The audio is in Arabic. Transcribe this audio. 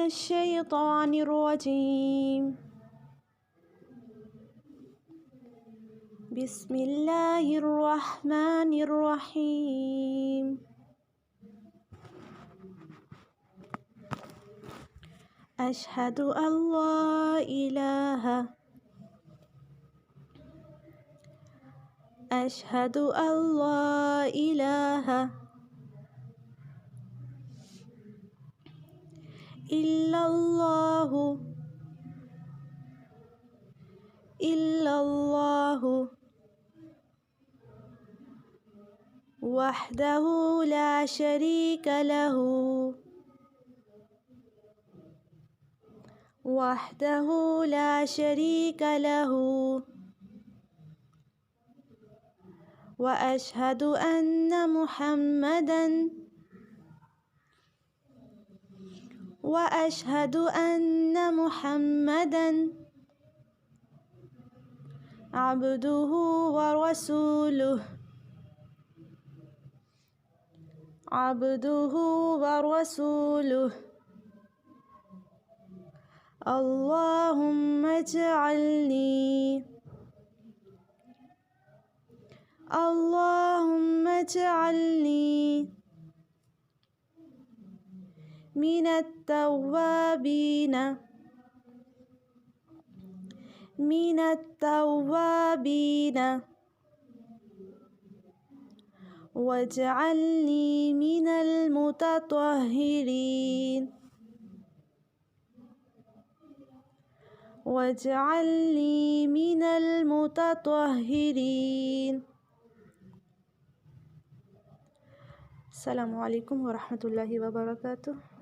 الشيطان الرجيم. بسم الله الرحمن الرحيم. أشهد أن لا إله أشهد أن لا إله إلا الله وحده لا شريك له وأشهد أن محمدا عبده ورسوله. اللهم اجعلني من التوابين واجعلني من المتطهرين. السلام عليكم ورحمة الله وبركاته.